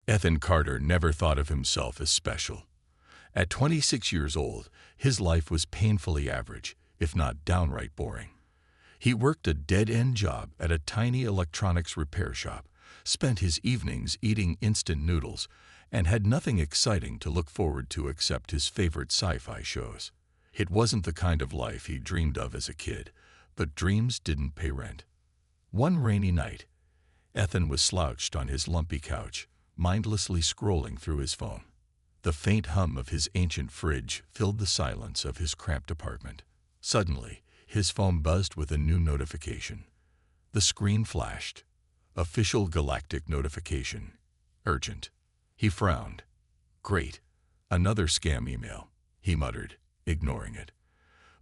Ethan Carter never thought of himself as special. At 26 years old, his life was painfully average, if not downright boring. He worked a dead-end job at a tiny electronics repair shop, spent his evenings eating instant noodles, and had nothing exciting to look forward to except his favorite sci-fi shows. It wasn't the kind of life he dreamed of as a kid, but dreams didn't pay rent. One rainy night, Ethan was slouched on his lumpy couch, mindlessly scrolling through his phone. The faint hum of his ancient fridge filled the silence of his cramped apartment. Suddenly, his phone buzzed with a new notification. The screen flashed. Official galactic notification. Urgent. He frowned. Great. Another scam email, he muttered, ignoring it.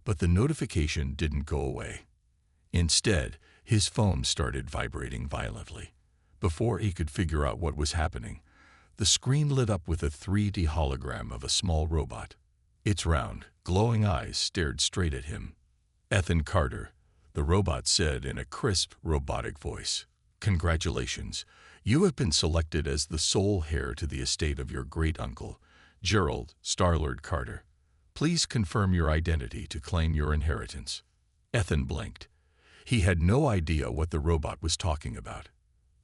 But the notification didn't go away. Instead, his phone started vibrating violently. Before he could figure out what was happening, the screen lit up with a 3D hologram of a small robot. Its round, glowing eyes stared straight at him. Ethan Carter, the robot said in a crisp, robotic voice. Congratulations. You have been selected as the sole heir to the estate of your great-uncle, Gerald Star-Lord Carter. Please confirm your identity to claim your inheritance. Ethan blinked. He had no idea what the robot was talking about.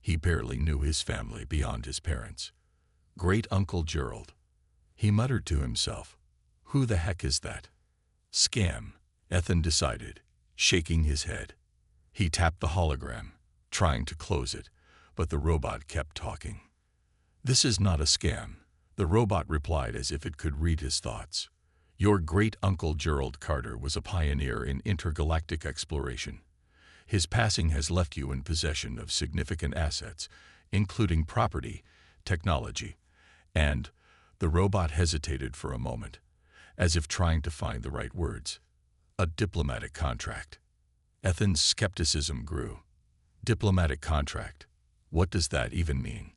He barely knew his family beyond his parents. Great-uncle Gerald. He muttered to himself. Who the heck is that? Scam, Ethan decided, shaking his head. He tapped the hologram, trying to close it, but the robot kept talking. This is not a scam, the robot replied as if it could read his thoughts. Your great-uncle Gerald Carter was a pioneer in intergalactic exploration. His passing has left you in possession of significant assets, including property, technology, and the robot hesitated for a moment, as if trying to find the right words. A diplomatic contract. Ethan's skepticism grew. Diplomatic contract. What does that even mean?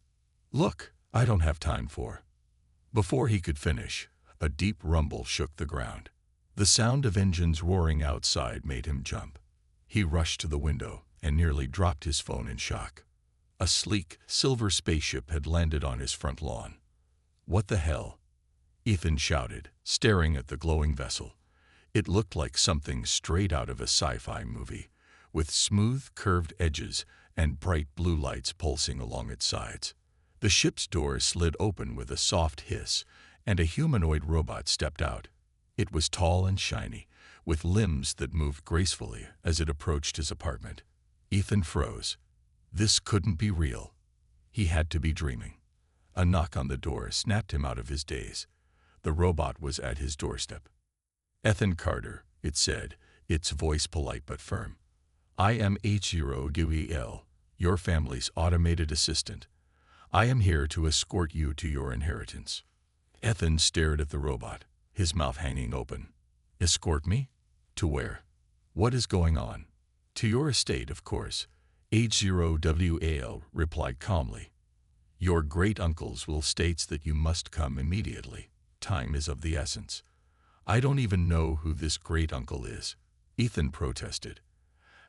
Look, I don't have time for. Before he could finish, a deep rumble shook the ground. The sound of engines roaring outside made him jump. He rushed to the window and nearly dropped his phone in shock. A sleek, silver spaceship had landed on his front lawn. What the hell? Ethan shouted, staring at the glowing vessel. It looked like something straight out of a sci-fi movie, with smooth, curved edges and bright blue lights pulsing along its sides. The ship's door slid open with a soft hiss, and a humanoid robot stepped out. It was tall and shiny, with limbs that moved gracefully as it approached his apartment. Ethan froze. This couldn't be real. He had to be dreaming. A knock on the door snapped him out of his daze. The robot was at his doorstep. Ethan Carter, it said, its voice polite but firm. I am HFY, your family's automated assistant. I am here to escort you to your inheritance. Ethan stared at the robot, his mouth hanging open. Escort me? To where? What is going on? To your estate, of course. HFY replied calmly. Your great-uncle's will states that you must come immediately. Time is of the essence. I don't even know who this great-uncle is, Ethan protested.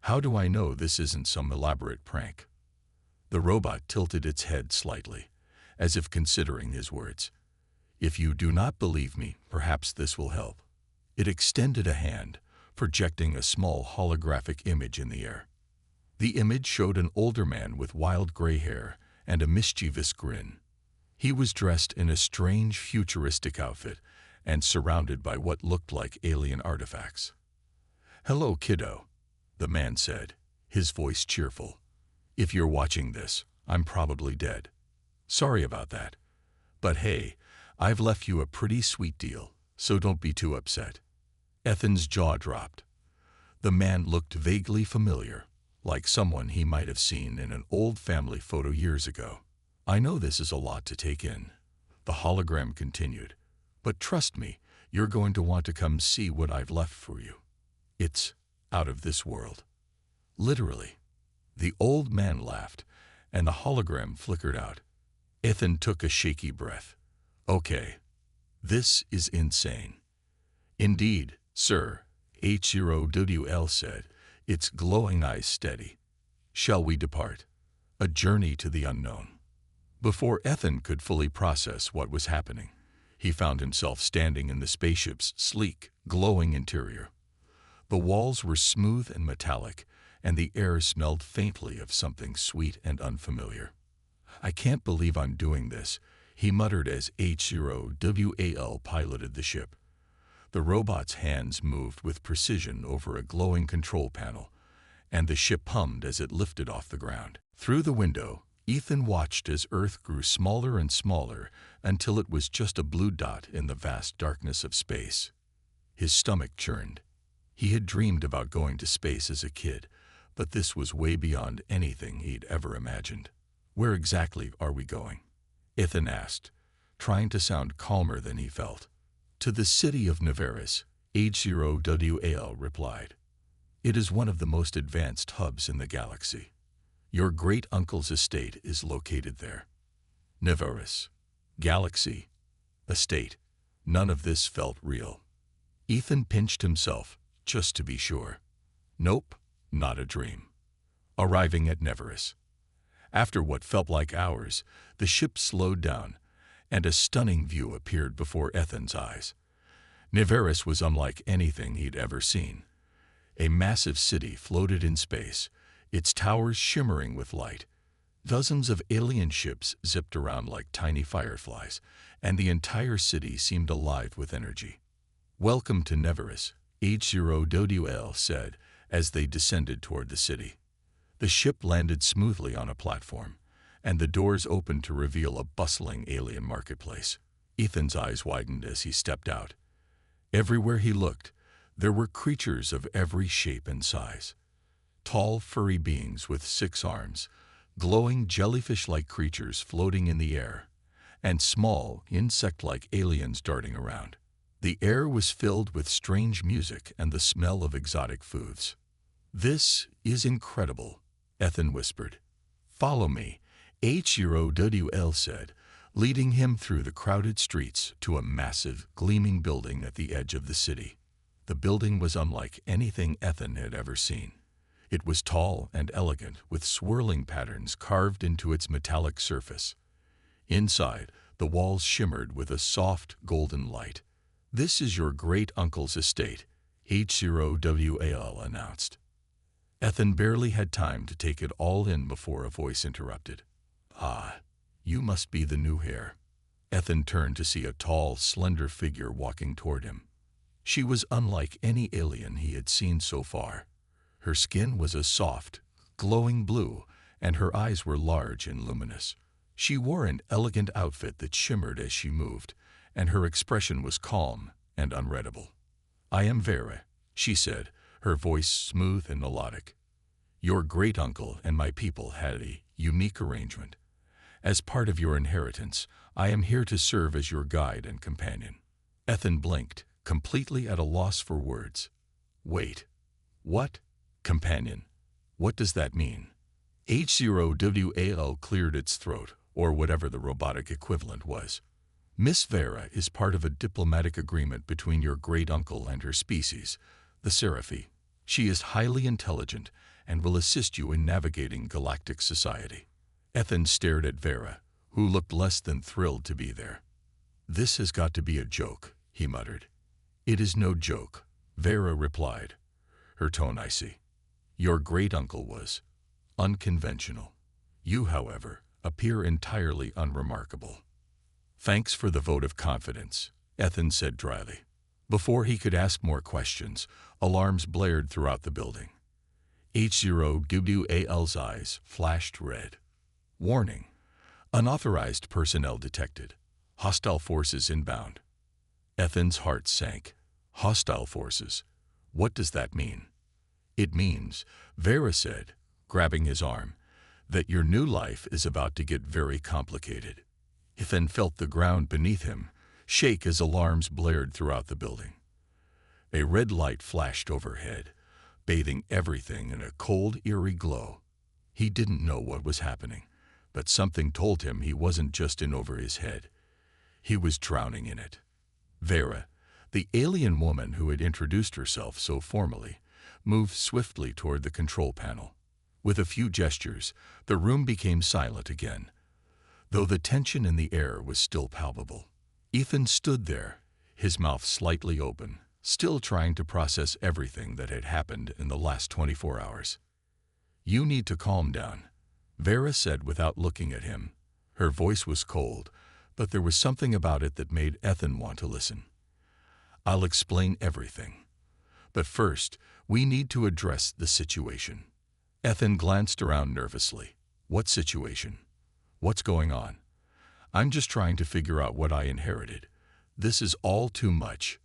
How do I know this isn't some elaborate prank? The robot tilted its head slightly, as if considering his words. If you do not believe me, perhaps this will help. It extended a hand, projecting a small holographic image in the air. The image showed an older man with wild gray hair and a mischievous grin. He was dressed in a strange futuristic outfit and surrounded by what looked like alien artifacts. Hello, kiddo, the man said, his voice cheerful. If you're watching this, I'm probably dead. Sorry about that. But hey, I've left you a pretty sweet deal, so don't be too upset. Ethan's jaw dropped. The man looked vaguely familiar, like someone he might have seen in an old family photo years ago. I know this is a lot to take in, the hologram continued, but trust me, you're going to want to come see what I've left for you. It's out of this world. Literally. The old man laughed, and the hologram flickered out. Ethan took a shaky breath. Okay, this is insane. Indeed, sir, HFY said, its glowing eyes steady. Shall we depart? A journey to the unknown. Before Ethan could fully process what was happening, he found himself standing in the spaceship's sleek, glowing interior. The walls were smooth and metallic, and the air smelled faintly of something sweet and unfamiliar. "I can't believe I'm doing this," he muttered as HFY piloted the ship. The robot's hands moved with precision over a glowing control panel, and the ship hummed as it lifted off the ground. Through the window, Ethan watched as Earth grew smaller and smaller until it was just a blue dot in the vast darkness of space. His stomach churned. He had dreamed about going to space as a kid, but this was way beyond anything he'd ever imagined. "Where exactly are we going?" Ethan asked, trying to sound calmer than he felt. "To the city of Neveris," HFY replied. "It is one of the most advanced hubs in the galaxy. Your great-uncle's estate is located there." Neveris, galaxy, estate. None of this felt real. Ethan pinched himself, just to be sure. Nope, not a dream. Arriving at Neveris. After what felt like hours, the ship slowed down, and a stunning view appeared before Ethan's eyes. Neveris was unlike anything he'd ever seen. A massive city floated in space, its towers shimmering with light. Dozens of alien ships zipped around like tiny fireflies, and the entire city seemed alive with energy. "Welcome to Neveris," HFY said as they descended toward the city. The ship landed smoothly on a platform, and the doors opened to reveal a bustling alien marketplace. Ethan's eyes widened as he stepped out. Everywhere he looked, there were creatures of every shape and size. Tall, furry beings with 6 arms, glowing jellyfish-like creatures floating in the air, and small, insect-like aliens darting around. The air was filled with strange music and the smell of exotic foods. "This is incredible," Ethan whispered. "Follow me," HFY said, leading him through the crowded streets to a massive, gleaming building at the edge of the city. The building was unlike anything Ethan had ever seen. It was tall and elegant, with swirling patterns carved into its metallic surface. Inside, the walls shimmered with a soft, golden light. "This is your great-uncle's estate," HFY announced. Ethan barely had time to take it all in before a voice interrupted. "Ah, you must be the new heir." Ethan turned to see a tall, slender figure walking toward him. She was unlike any alien he had seen so far. Her skin was a soft, glowing blue, and her eyes were large and luminous. She wore an elegant outfit that shimmered as she moved, and her expression was calm and unreadable. "I am Vera," she said, her voice smooth and melodic. "Your great-uncle and my people had a unique arrangement. As part of your inheritance, I am here to serve as your guide and companion." Ethan blinked, completely at a loss for words. "Wait. What? Companion? What does that mean?" HFY cleared its throat, or whatever the robotic equivalent was. "Miss Vera is part of a diplomatic agreement between your great-uncle and her species, the Sci-Fi. She is highly intelligent and will assist you in navigating galactic society." Ethan stared at Vera, who looked less than thrilled to be there. "This has got to be a joke," he muttered. "It is no joke," Vera replied, her tone icy. "Your great-uncle was unconventional. You, however, appear entirely unremarkable." "Thanks for the vote of confidence," Ethan said dryly. Before he could ask more questions, alarms blared throughout the building. HFY's eyes flashed red. "Warning. Unauthorized personnel detected. Hostile forces inbound." Ethan's heart sank. Hostile forces? What does that mean? "It means," Vera said, grabbing his arm, "that your new life is about to get very complicated." Ethan felt the ground beneath him shake as alarms blared throughout the building. A red light flashed overhead, bathing everything in a cold, eerie glow. He didn't know what was happening, but something told him he wasn't just in over his head. He was drowning in it. Vera, the alien woman who had introduced herself so formally, moved swiftly toward the control panel. With a few gestures, the room became silent again. though the tension in the air was still palpable. Ethan stood there, his mouth slightly open, still trying to process everything that had happened in the last 24 hours. "You need to calm down," Vera said without looking at him. Her voice was cold, but there was something about it that made Ethan want to listen. "I'll explain everything. But first, we need to address the situation." Ethan glanced around nervously. "What situation? What's going on?" "I'm just trying to figure out what I inherited. This is all too much."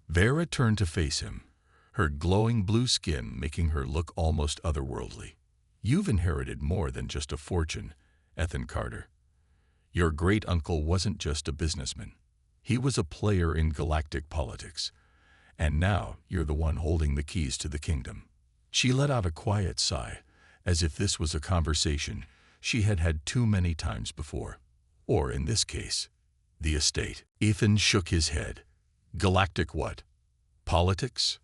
Vera turned to face him, her glowing blue skin making her look almost otherworldly. "You've inherited more than just a fortune, Ethan Carter. Your great-uncle wasn't just a businessman. He was a player in galactic politics. And now you're the one holding the keys to the kingdom." She let out a quiet sigh, as if this was a conversation she had had too many times before. Or, in this case, the estate. Ethan shook his head. "Galactic what? Politics?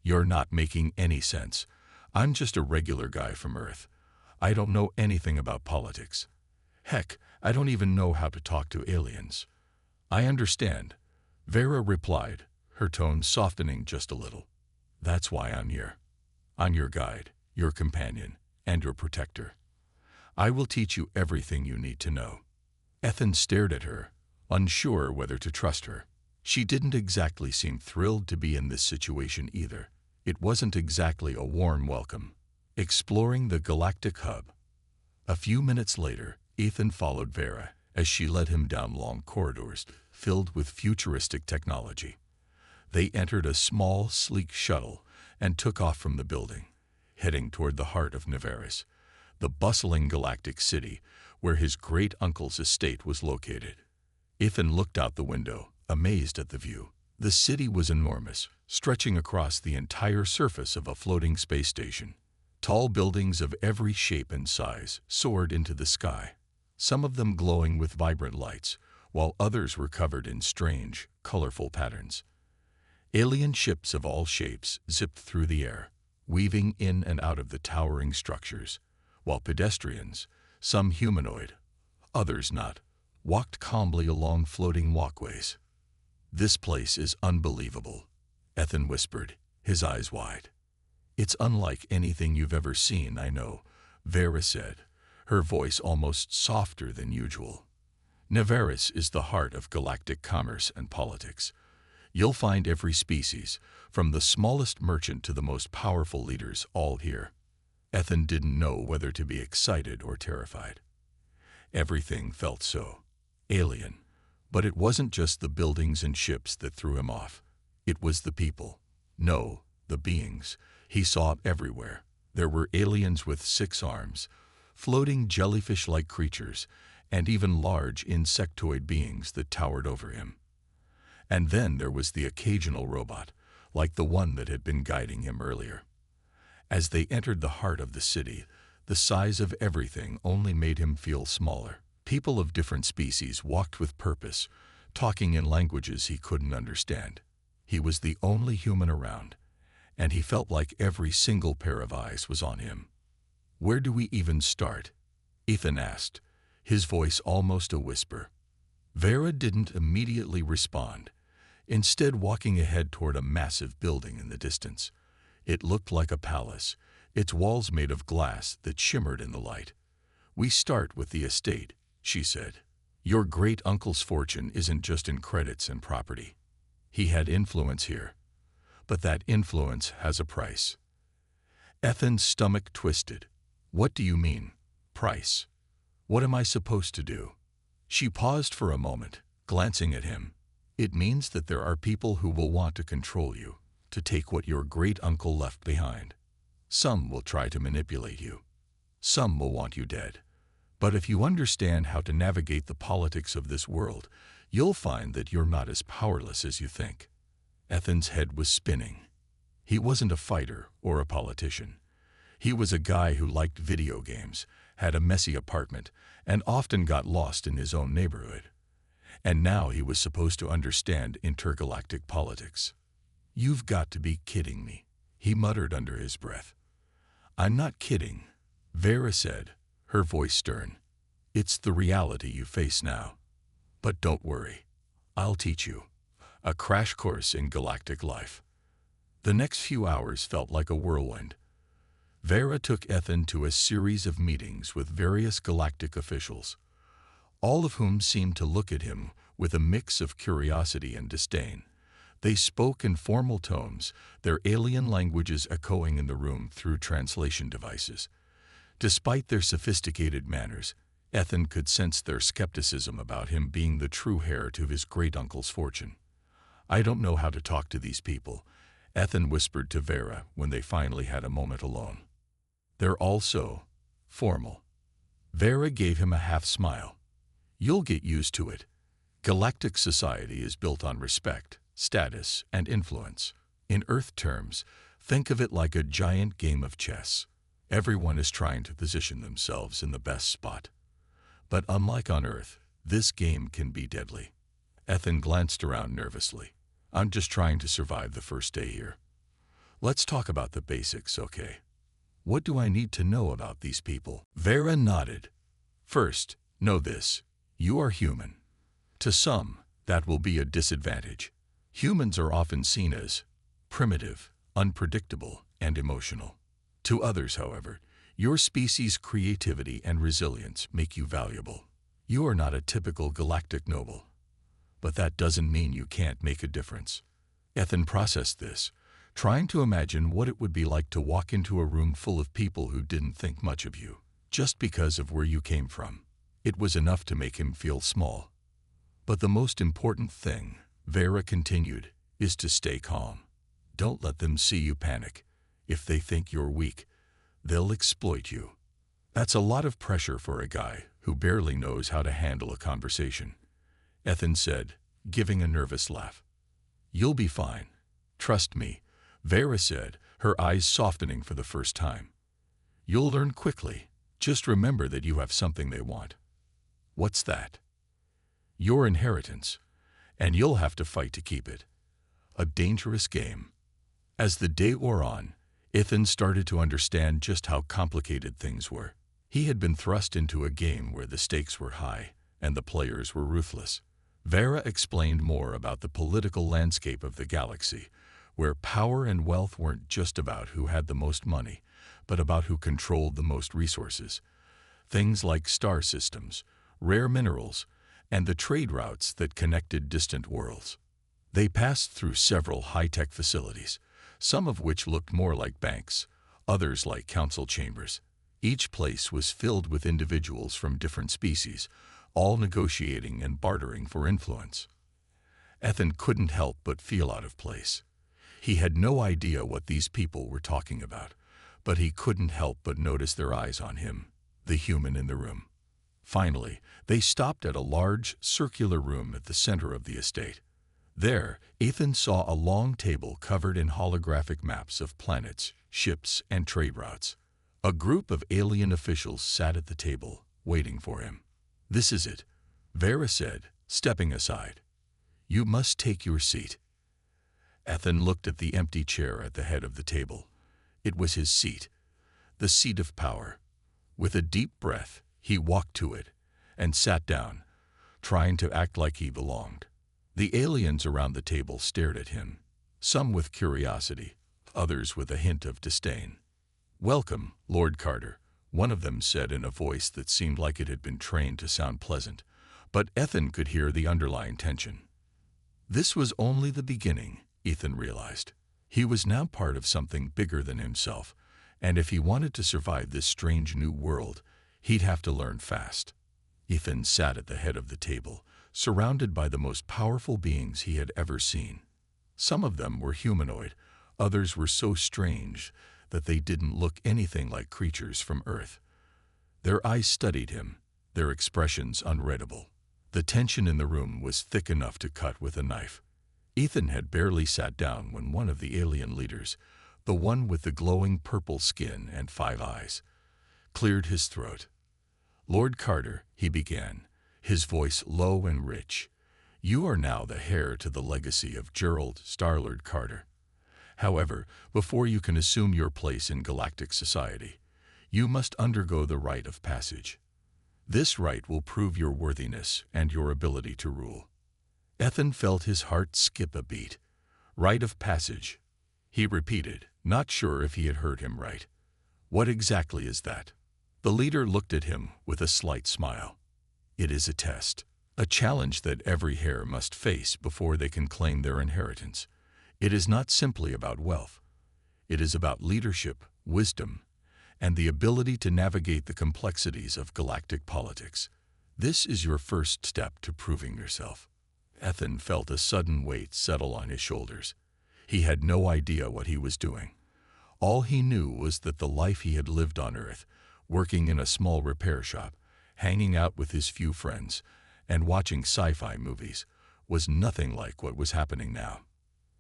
You're not making any sense. I'm just a regular guy from Earth. I don't know anything about politics. Heck, I don't even know how to talk to aliens." "I understand," Vera replied, her tone softening just a little. "That's why I'm here. I'm your guide, your companion, and your protector. I will teach you everything you need to know." Ethan stared at her, unsure whether to trust her. She didn't exactly seem thrilled to be in this situation either. It wasn't exactly a warm welcome. Exploring the galactic hub. A few minutes later, Ethan followed Vera as she led him down long corridors filled with futuristic technology. They entered a small, sleek shuttle and took off from the building, heading toward the heart of Nevaris, the bustling galactic city where his great-uncle's estate was located. Ethan looked out the window, amazed at the view. The city was enormous, stretching across the entire surface of a floating space station. Tall buildings of every shape and size soared into the sky, some of them glowing with vibrant lights, while others were covered in strange, colorful patterns. Alien ships of all shapes zipped through the air, weaving in and out of the towering structures, while pedestrians, some humanoid, others not, walked calmly along floating walkways. "This place is unbelievable," Ethan whispered, his eyes wide. "It's unlike anything you've ever seen, I know," Vera said, her voice almost softer than usual. "Nevaris is the heart of galactic commerce and politics. You'll find every species, from the smallest merchant to the most powerful leaders, all here." Ethan didn't know whether to be excited or terrified. Everything felt so alien. But it wasn't just the buildings and ships that threw him off. It was the people. No, the beings. He saw everywhere. There were aliens with 6 arms, floating jellyfish-like creatures, and even large insectoid beings that towered over him. And then there was the occasional robot, like the one that had been guiding him earlier. As they entered the heart of the city, the size of everything only made him feel smaller. People of different species walked with purpose, talking in languages he couldn't understand. He was the only human around, and he felt like every single pair of eyes was on him. "Where do we even start?" Ethan asked, his voice almost a whisper. Vera didn't immediately respond, instead walking ahead toward a massive building in the distance. It looked like a palace, its walls made of glass that shimmered in the light. "We start with the estate," she said. "Your great-uncle's fortune isn't just in credits and property. He had influence here, but that influence has a price." Ethan's stomach twisted. "What do you mean, price? What am I supposed to do?" She paused for a moment, glancing at him. "It means that there are people who will want to control you, to take what your great-uncle left behind. Some will try to manipulate you. Some will want you dead. But if you understand how to navigate the politics of this world, you'll find that you're not as powerless as you think." Ethan's head was spinning. He wasn't a fighter or a politician. He was a guy who liked video games, had a messy apartment, and often got lost in his own neighborhood. And now he was supposed to understand intergalactic politics. "You've got to be kidding me," he muttered under his breath. "I'm not kidding," Vera said, her voice stern. It's the reality you face now. But don't worry, I'll teach you. A crash course in galactic life. The next few hours felt like a whirlwind. Vera took Ethan to a series of meetings with various galactic officials, all of whom seemed to look at him with a mix of curiosity and disdain. They spoke in formal tones, their alien languages echoing in the room through translation devices. Despite their sophisticated manners, Ethan could sense their skepticism about him being the true heir to his great-uncle's fortune. "I don't know how to talk to these people," Ethan whispered to Vera when they finally had a moment alone. "They're all so formal." Vera gave him a half-smile. "You'll get used to it. Galactic society is built on respect, status, and influence. In Earth terms, think of it like a giant game of chess. Everyone is trying to position themselves in the best spot. But unlike on Earth, this game can be deadly." Ethan glanced around nervously. "I'm just trying to survive the first day here. Let's talk about the basics, okay? What do I need to know about these people?" Vera nodded. "First, know this. You are human. To some, that will be a disadvantage. Humans are often seen as primitive, unpredictable, and emotional. To others, however, your species' creativity and resilience make you valuable. You are not a typical galactic noble. But that doesn't mean you can't make a difference." Ethan processed this, trying to imagine what it would be like to walk into a room full of people who didn't think much of you, just because of where you came from. It was enough to make him feel small. "But the most important thing," Vera continued, "is to stay calm. Don't let them see you panic. If they think you're weak, they'll exploit you." That's a lot of pressure for a guy who barely knows how to handle a conversation, Ethan said, giving a nervous laugh. "You'll be fine. Trust me," Vera said, her eyes softening for the first time. "You'll learn quickly. Just remember that you have something they want." "What's that?" "Your inheritance, and you'll have to fight to keep it. A dangerous game." As the day wore on, Ethan started to understand just how complicated things were. He had been thrust into a game where the stakes were high and the players were ruthless. Vera explained more about the political landscape of the galaxy, where power and wealth weren't just about who had the most money, but about who controlled the most resources. Things like star systems, rare minerals, and the trade routes that connected distant worlds. They passed through several high-tech facilities, some of which looked more like banks, others like council chambers. Each place was filled with individuals from different species, all negotiating and bartering for influence. Ethan couldn't help but feel out of place. He had no idea what these people were talking about, but he couldn't help but notice their eyes on him, the human in the room. Finally, they stopped at a large, circular room at the center of the estate. There, Ethan saw a long table covered in holographic maps of planets, ships, and trade routes. A group of alien officials sat at the table, waiting for him. "This is it," Vera said, stepping aside. "You must take your seat." Ethan looked at the empty chair at the head of the table. It was his seat, the seat of power. With a deep breath, he walked to it and sat down, trying to act like he belonged. The aliens around the table stared at him, some with curiosity, others with a hint of disdain. "Welcome, Lord Carter," one of them said in a voice that seemed like it had been trained to sound pleasant, but Ethan could hear the underlying tension. This was only the beginning, Ethan realized. He was now part of something bigger than himself, and if he wanted to survive this strange new world, he'd have to learn fast. Ethan sat at the head of the table, surrounded by the most powerful beings he had ever seen. Some of them were humanoid, others were so strange that they didn't look anything like creatures from Earth. Their eyes studied him, their expressions unreadable. The tension in the room was thick enough to cut with a knife. Ethan had barely sat down when one of the alien leaders, the one with the glowing purple skin and 5 eyes, cleared his throat. "Lord Carter," he began, his voice low and rich, "you are now the heir to the legacy of Gerald Star-Lord Carter. However, before you can assume your place in galactic society, you must undergo the rite of passage. This right will prove your worthiness and your ability to rule. Ethan felt his heart skip a beat. Rite of passage, he repeated, not sure if he had heard him right. What exactly is that? The leader looked at him with a slight smile. It is a test, a challenge that every heir must face before they can claim their inheritance. It is not simply about wealth. It is about leadership, wisdom, and the ability to navigate the complexities of galactic politics. This is your first step to proving yourself. Ethan felt a sudden weight settle on his shoulders. He had no idea what he was doing. All he knew was that the life he had lived on Earth, working in a small repair shop, hanging out with his few friends, and watching sci-fi movies, was nothing like what was happening now.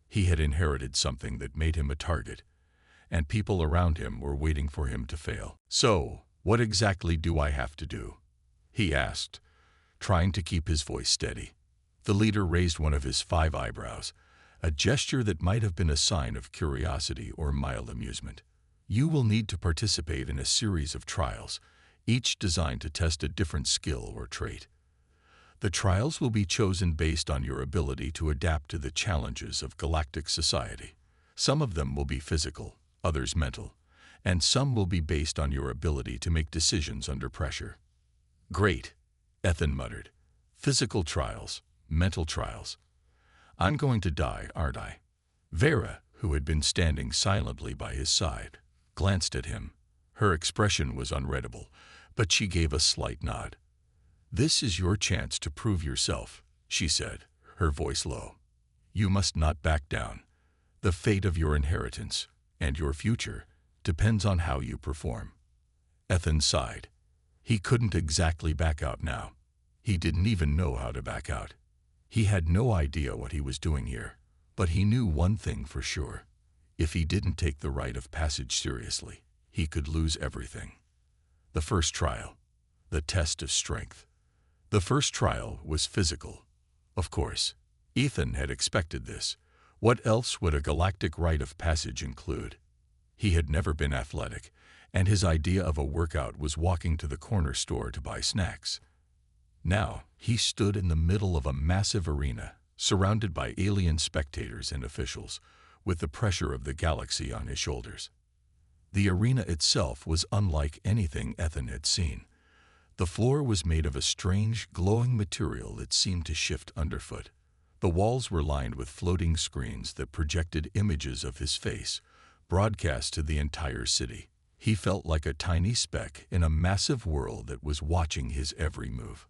He had inherited something that made him a target, and people around him were waiting for him to fail. So, what exactly do I have to do? He asked, trying to keep his voice steady. The leader raised one of his 5 eyebrows, a gesture that might have been a sign of curiosity or mild amusement. You will need to participate in a series of trials, each designed to test a different skill or trait. The trials will be chosen based on your ability to adapt to the challenges of galactic society. Some of them will be physical, others mental, and some will be based on your ability to make decisions under pressure. Great, Ethan muttered. Physical trials, mental trials. I'm going to die, aren't I? Vera, who had been standing silently by his side, glanced at him. Her expression was unreadable, but she gave a slight nod. This is your chance to prove yourself, she said, her voice low. You must not back down. The fate of your inheritance, and your future, depends on how you perform. Ethan sighed. He couldn't exactly back out now. He didn't even know how to back out. He had no idea what he was doing here, but he knew one thing for sure. If he didn't take the rite of passage seriously, he could lose everything. The first trial, the test of strength. The first trial was physical. Of course, Ethan had expected this. What else would a galactic rite of passage include? He had never been athletic, and his idea of a workout was walking to the corner store to buy snacks. Now, he stood in the middle of a massive arena, surrounded by alien spectators and officials, with the pressure of the galaxy on his shoulders. The arena itself was unlike anything Ethan had seen. The floor was made of a strange, glowing material that seemed to shift underfoot. The walls were lined with floating screens that projected images of his face, broadcast to the entire city. He felt like a tiny speck in a massive world that was watching his every move.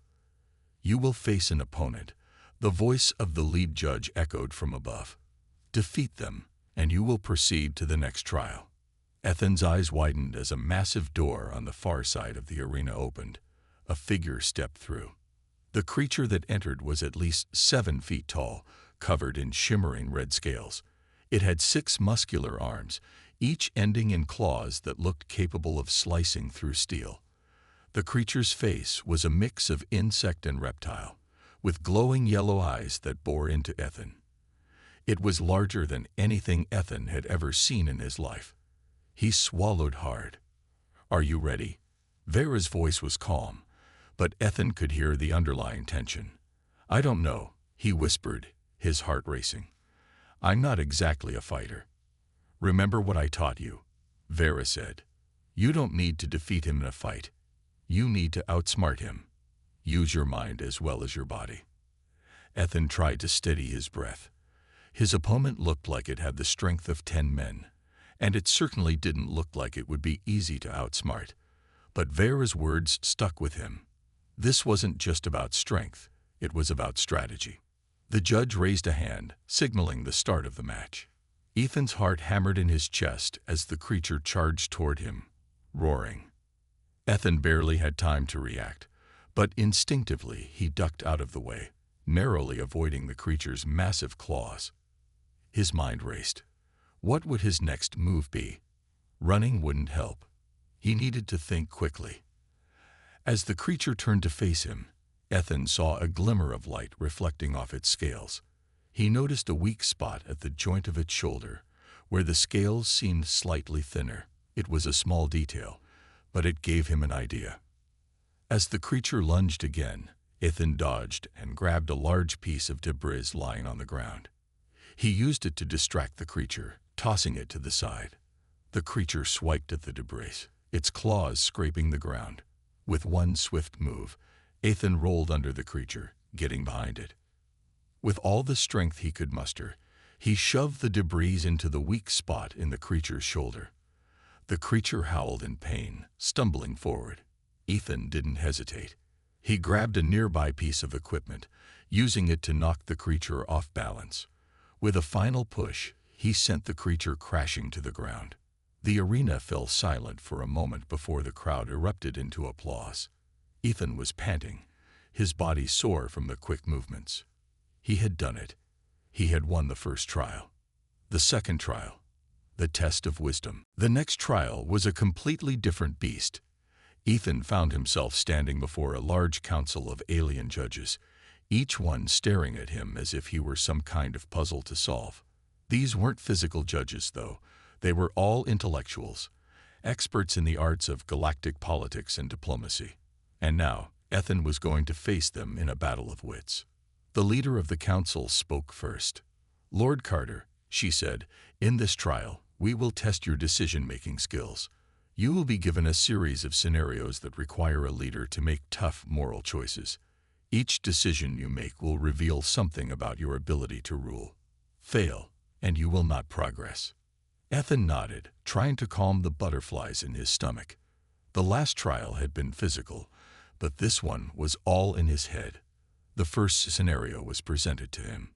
You will face an opponent, the voice of the lead judge echoed from above. Defeat them, and you will proceed to the next trial. Ethan's eyes widened as a massive door on the far side of the arena opened. A figure stepped through. The creature that entered was at least 7 feet tall, covered in shimmering red scales. It had 6 muscular arms, each ending in claws that looked capable of slicing through steel. The creature's face was a mix of insect and reptile, with glowing yellow eyes that bore into Ethan. It was larger than anything Ethan had ever seen in his life. He swallowed hard. Are you ready? Vera's voice was calm, but Ethan could hear the underlying tension. I don't know, he whispered, his heart racing. I'm not exactly a fighter. Remember what I taught you, Vera said. You don't need to defeat him in a fight. You need to outsmart him. Use your mind as well as your body. Ethan tried to steady his breath. His opponent looked like it had the strength of 10 men, and it certainly didn't look like it would be easy to outsmart. But Vera's words stuck with him. This wasn't just about strength, it was about strategy. The judge raised a hand, signaling the start of the match. Ethan's heart hammered in his chest as the creature charged toward him, roaring. Ethan barely had time to react, but instinctively he ducked out of the way, narrowly avoiding the creature's massive claws. His mind raced. What would his next move be? Running wouldn't help. He needed to think quickly. As the creature turned to face him, Ethan saw a glimmer of light reflecting off its scales. He noticed a weak spot at the joint of its shoulder, where the scales seemed slightly thinner. It was a small detail, but it gave him an idea. As the creature lunged again, Ethan dodged and grabbed a large piece of debris lying on the ground. He used it to distract the creature, tossing it to the side. The creature swiped at the debris, its claws scraping the ground. With one swift move, Ethan rolled under the creature, getting behind it. With all the strength he could muster, he shoved the debris into the weak spot in the creature's shoulder. The creature howled in pain, stumbling forward. Ethan didn't hesitate. He grabbed a nearby piece of equipment, using it to knock the creature off balance. With a final push, he sent the creature crashing to the ground. The arena fell silent for a moment before the crowd erupted into applause. Ethan was panting, his body sore from the quick movements. He had done it. He had won the first trial. The second trial, the test of wisdom. The next trial was a completely different beast. Ethan found himself standing before a large council of alien judges, each one staring at him as if he were some kind of puzzle to solve. These weren't physical judges, though. They were all intellectuals, experts in the arts of galactic politics and diplomacy. And now, Ethan was going to face them in a battle of wits. The leader of the council spoke first. "Lord Carter," she said, "in this trial, we will test your decision-making skills. You will be given a series of scenarios that require a leader to make tough moral choices. Each decision you make will reveal something about your ability to rule. Fail, and you will not progress." Ethan nodded, trying to calm the butterflies in his stomach. The last trial had been physical, but this one was all in his head. The first scenario was presented to him.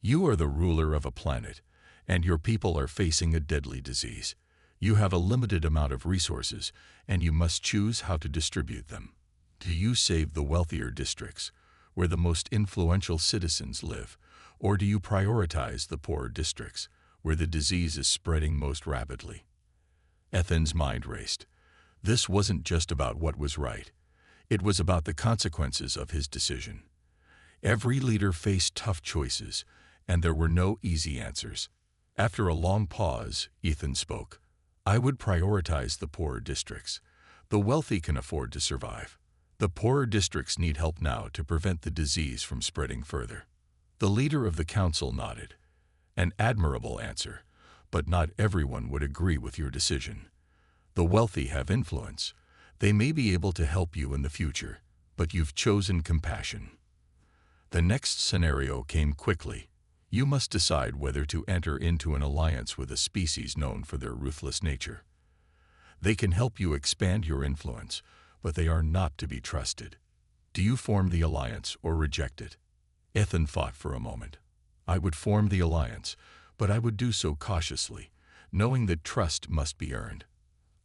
You are the ruler of a planet, and your people are facing a deadly disease. You have a limited amount of resources, and you must choose how to distribute them. Do you save the wealthier districts, where the most influential citizens live, or do you prioritize the poorer districts, where the disease is spreading most rapidly? Ethan's mind raced. This wasn't just about what was right. It was about the consequences of his decision. Every leader faced tough choices, and there were no easy answers. After a long pause, Ethan spoke. "I would prioritize the poorer districts. The wealthy can afford to survive. The poorer districts need help now to prevent the disease from spreading further." The leader of the council nodded. "An admirable answer, but not everyone would agree with your decision. The wealthy have influence. They may be able to help you in the future, but you've chosen compassion." The next scenario came quickly. You must decide whether to enter into an alliance with a species known for their ruthless nature. They can help you expand your influence, but they are not to be trusted. Do you form the alliance or reject it? Ethan thought for a moment. I would form the alliance, but I would do so cautiously, knowing that trust must be earned.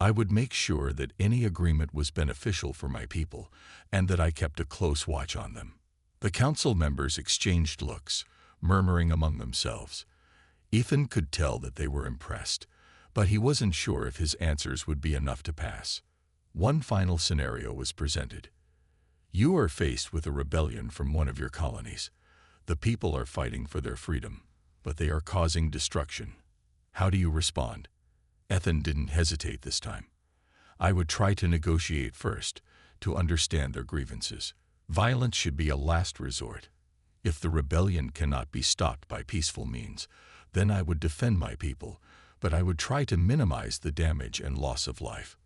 I would make sure that any agreement was beneficial for my people, and that I kept a close watch on them. The council members exchanged looks, murmuring among themselves. Ethan could tell that they were impressed, but he wasn't sure if his answers would be enough to pass. One final scenario was presented. You are faced with a rebellion from one of your colonies. The people are fighting for their freedom, but they are causing destruction. How do you respond? Ethan didn't hesitate this time. I would try to negotiate first, to understand their grievances. Violence should be a last resort. If the rebellion cannot be stopped by peaceful means, then I would defend my people, but I would try to minimize the damage and loss of life.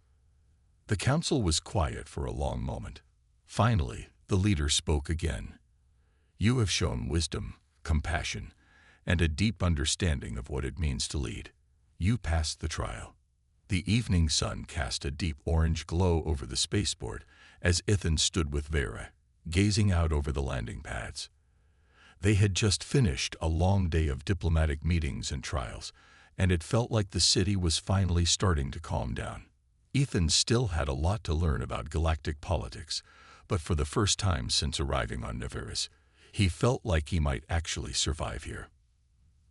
The council was quiet for a long moment. Finally, the leader spoke again. You have shown wisdom, compassion, and a deep understanding of what it means to lead. You passed the trial. The evening sun cast a deep orange glow over the spaceport as Ethan stood with Vera, gazing out over the landing pads. They had just finished a long day of diplomatic meetings and trials, and it felt like the city was finally starting to calm down. Ethan still had a lot to learn about galactic politics, but for the first time since arriving on Neveris, he felt like he might actually survive here.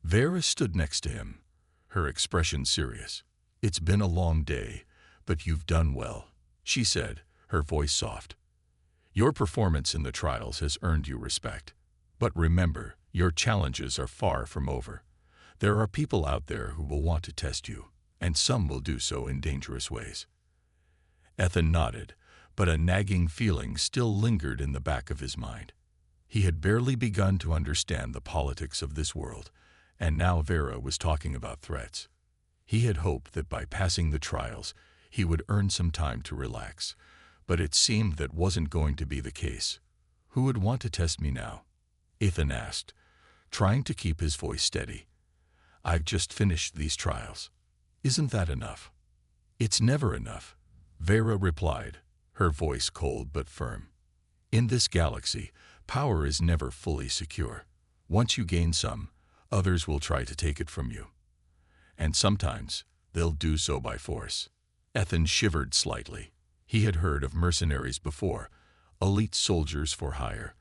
Vera stood next to him, her expression serious. It's been a long day, but you've done well, she said, her voice soft. Your performance in the trials has earned you respect. But remember, your challenges are far from over. There are people out there who will want to test you, and some will do so in dangerous ways. Ethan nodded, but a nagging feeling still lingered in the back of his mind. He had barely begun to understand the politics of this world, and now Vera was talking about threats. He had hoped that by passing the trials, he would earn some time to relax, but it seemed that wasn't going to be the case. "Who would want to test me now?" Ethan asked, trying to keep his voice steady. "I've just finished these trials. Isn't that enough?" "It's never enough," Vera replied, her voice cold but firm. "In this galaxy, power is never fully secure. Once you gain some, others will try to take it from you. And sometimes, they'll do so by force." Ethan shivered slightly. He had heard of mercenaries before, elite soldiers for hire,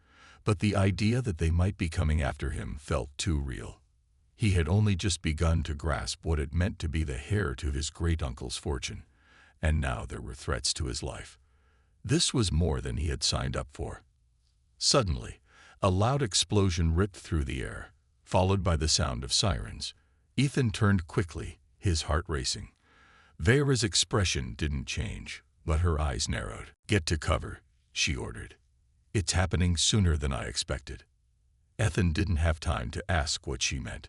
but the idea that they might be coming after him felt too real. He had only just begun to grasp what it meant to be the heir to his great-uncle's fortune, and now there were threats to his life. This was more than he had signed up for. Suddenly, a loud explosion ripped through the air, followed by the sound of sirens. Ethan turned quickly, his heart racing. Vera's expression didn't change, but her eyes narrowed. "Get to cover," she ordered. "It's happening sooner than I expected." Ethan didn't have time to ask what she meant.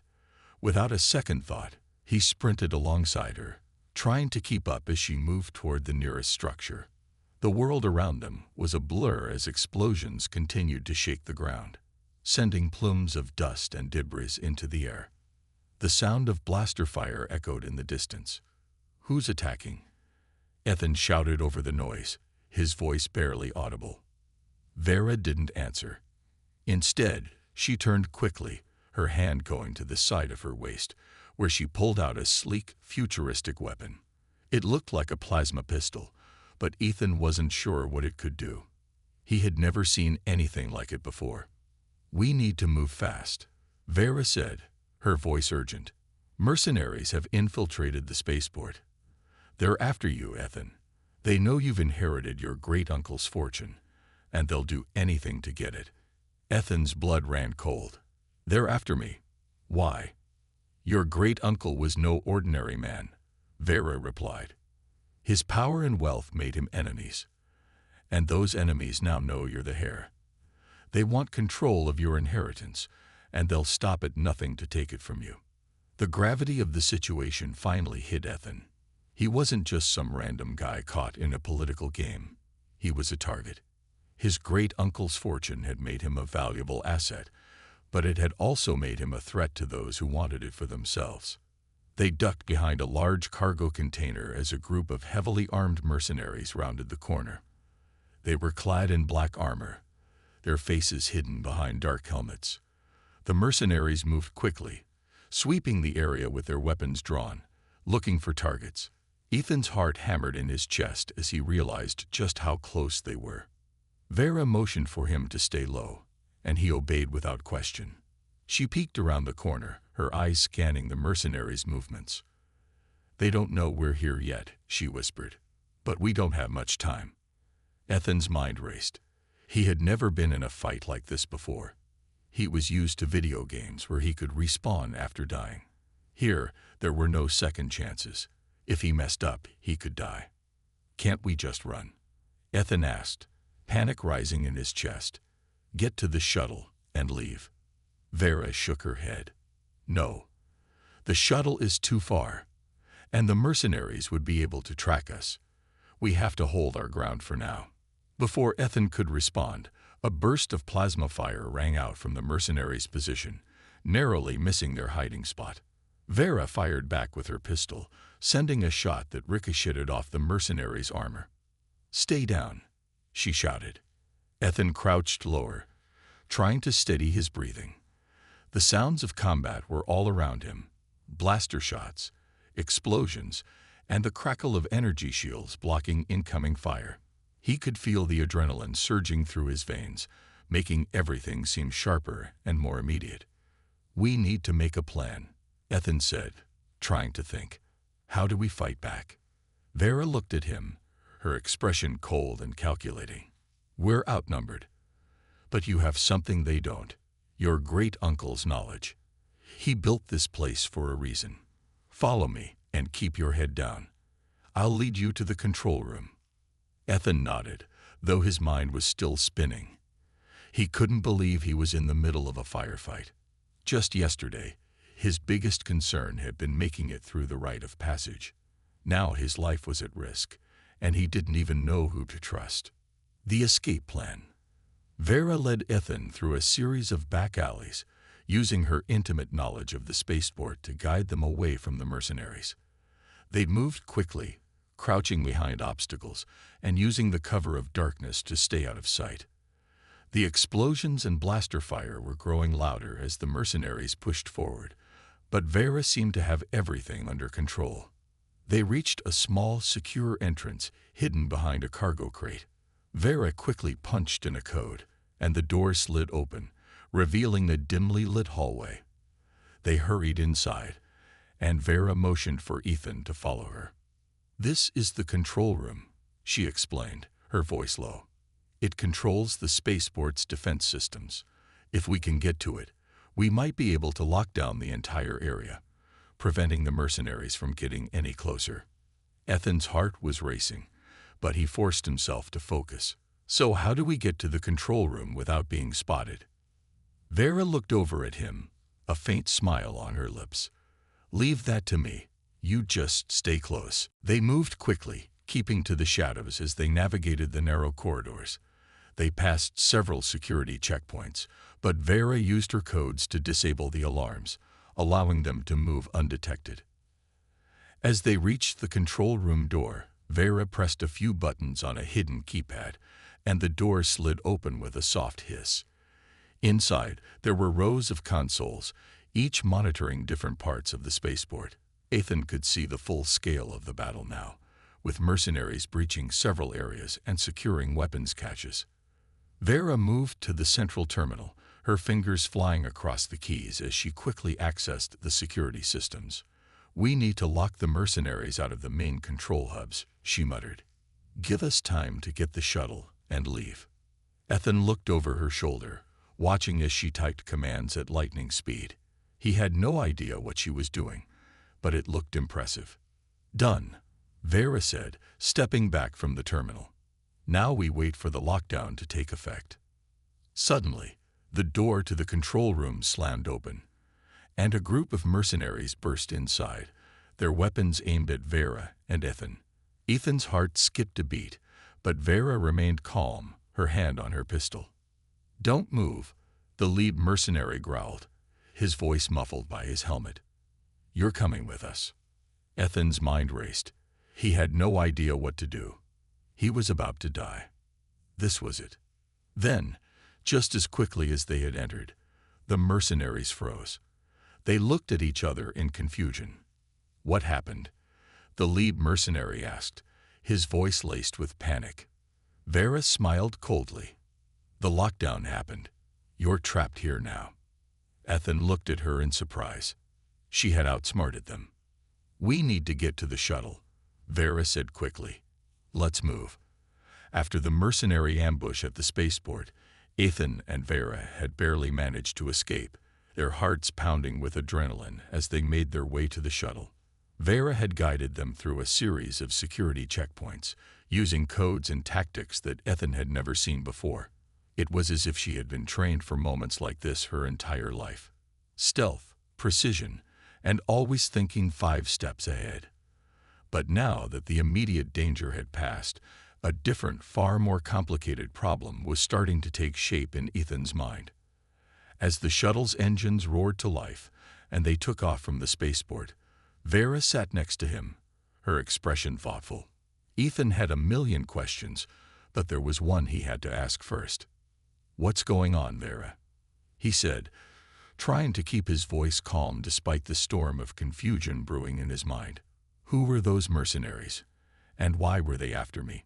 Without a second thought, he sprinted alongside her, trying to keep up as she moved toward the nearest structure. The world around them was a blur as explosions continued to shake the ground, sending plumes of dust and debris into the air. The sound of blaster fire echoed in the distance. "Who's attacking?" Ethan shouted over the noise, his voice barely audible. Vera didn't answer. Instead, she turned quickly, her hand going to the side of her waist, where she pulled out a sleek, futuristic weapon. It looked like a plasma pistol, but Ethan wasn't sure what it could do. He had never seen anything like it before. "We need to move fast," Vera said, her voice urgent. "Mercenaries have infiltrated the spaceport. They're after you, Ethan. They know you've inherited your great-uncle's fortune, and they'll do anything to get it." Ethan's blood ran cold. "They're after me. Why?" "Your great-uncle was no ordinary man," Vera replied. "His power and wealth made him enemies, and those enemies now know you're the heir. They want control of your inheritance, and they'll stop at nothing to take it from you." The gravity of the situation finally hit Ethan. He wasn't just some random guy caught in a political game. He was a target. His great-uncle's fortune had made him a valuable asset, but it had also made him a threat to those who wanted it for themselves. They ducked behind a large cargo container as a group of heavily armed mercenaries rounded the corner. They were clad in black armor, their faces hidden behind dark helmets. The mercenaries moved quickly, sweeping the area with their weapons drawn, looking for targets. Ethan's heart hammered in his chest as he realized just how close they were. Vera motioned for him to stay low, and he obeyed without question. She peeked around the corner, her eyes scanning the mercenaries' movements. "They don't know we're here yet," she whispered, "but we don't have much time." Ethan's mind raced. He had never been in a fight like this before. He was used to video games where he could respawn after dying. Here, there were no second chances. If he messed up, he could die. "Can't we just run?" Ethan asked, panic rising in his chest. "Get to the shuttle and leave." Vera shook her head. "No. The shuttle is too far, and the mercenaries would be able to track us. We have to hold our ground for now." Before Ethan could respond, a burst of plasma fire rang out from the mercenaries' position, narrowly missing their hiding spot. Vera fired back with her pistol, sending a shot that ricocheted off the mercenaries' armor. "Stay down," she shouted. Ethan crouched lower, trying to steady his breathing. The sounds of combat were all around him: blaster shots, explosions, and the crackle of energy shields blocking incoming fire. He could feel the adrenaline surging through his veins, making everything seem sharper and more immediate. "We need to make a plan," Ethan said, trying to think. "How do we fight back?" Vera looked at him, her expression cold and calculating. "We're outnumbered. But you have something they don't: your great-uncle's knowledge. He built this place for a reason. Follow me and keep your head down. I'll lead you to the control room." Ethan nodded, though his mind was still spinning. He couldn't believe he was in the middle of a firefight. Just yesterday, his biggest concern had been making it through the rite of passage. Now his life was at risk, and he didn't even know who to trust. The escape plan. Vera led Ethan through a series of back alleys, using her intimate knowledge of the spaceport to guide them away from the mercenaries. They moved quickly, crouching behind obstacles and using the cover of darkness to stay out of sight. The explosions and blaster fire were growing louder as the mercenaries pushed forward, but Vera seemed to have everything under control. They reached a small, secure entrance hidden behind a cargo crate. Vera quickly punched in a code, and the door slid open, revealing a dimly lit hallway. They hurried inside, and Vera motioned for Ethan to follow her. "This is the control room," she explained, her voice low. "It controls the spaceport's defense systems. If we can get to it, we might be able to lock down the entire area, preventing the mercenaries from getting any closer." Ethan's heart was racing, but he forced himself to focus. "So how do we get to the control room without being spotted?" Vera looked over at him, a faint smile on her lips. "Leave that to me. You just stay close." They moved quickly, keeping to the shadows as they navigated the narrow corridors. They passed several security checkpoints, but Vera used her codes to disable the alarms, allowing them to move undetected. As they reached the control room door, Vera pressed a few buttons on a hidden keypad, and the door slid open with a soft hiss. Inside, there were rows of consoles, each monitoring different parts of the spaceport. Ethan could see the full scale of the battle now, with mercenaries breaching several areas and securing weapons caches. Vera moved to the central terminal, her fingers flying across the keys as she quickly accessed the security systems. "We need to lock the mercenaries out of the main control hubs," she muttered. "Give us time to get the shuttle and leave." Ethan looked over her shoulder, watching as she typed commands at lightning speed. He had no idea what she was doing, but it looked impressive. "Done," Vera said, stepping back from the terminal. "Now we wait for the lockdown to take effect." Suddenly, the door to the control room slammed open, and a group of mercenaries burst inside, their weapons aimed at Vera and Ethan. Ethan's heart skipped a beat, but Vera remained calm, her hand on her pistol. "Don't move," the lead mercenary growled, his voice muffled by his helmet. "You're coming with us." Ethan's mind raced. He had no idea what to do. He was about to die. This was it. Then, just as quickly as they had entered, the mercenaries froze. They looked at each other in confusion. "What happened?" the lead mercenary asked, his voice laced with panic. Vera smiled coldly. "The lockdown happened. You're trapped here now." Ethan looked at her in surprise. She had outsmarted them. "We need to get to the shuttle," Vera said quickly. "Let's move." After the mercenary ambush at the spaceport, Ethan and Vera had barely managed to escape, their hearts pounding with adrenaline as they made their way to the shuttle. Vera had guided them through a series of security checkpoints, using codes and tactics that Ethan had never seen before. It was as if she had been trained for moments like this her entire life. Stealth, precision, and always thinking 5 steps ahead. But now that the immediate danger had passed, a different, far more complicated problem was starting to take shape in Ethan's mind. As the shuttle's engines roared to life and they took off from the spaceport, Vera sat next to him, her expression thoughtful. Ethan had a million questions, but there was one he had to ask first. "What's going on, Vera?" he said, trying to keep his voice calm despite the storm of confusion brewing in his mind. "Who were those mercenaries? And why were they after me?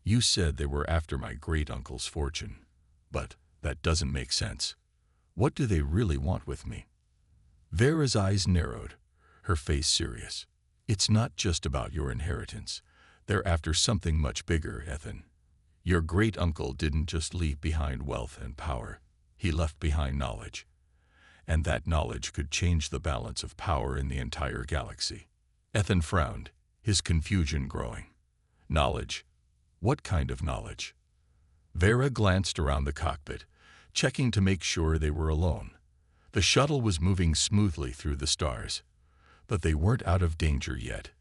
You said they were after my great-uncle's fortune. But that doesn't make sense. What do they really want with me?" Vera's eyes narrowed, her face serious. "It's not just about your inheritance. They're after something much bigger, Ethan. Your great-uncle didn't just leave behind wealth and power. He left behind knowledge. And that knowledge could change the balance of power in the entire galaxy." Ethan frowned, his confusion growing. "Knowledge? What kind of knowledge?" Vera glanced around the cockpit, checking to make sure they were alone. The shuttle was moving smoothly through the stars, but they weren't out of danger yet.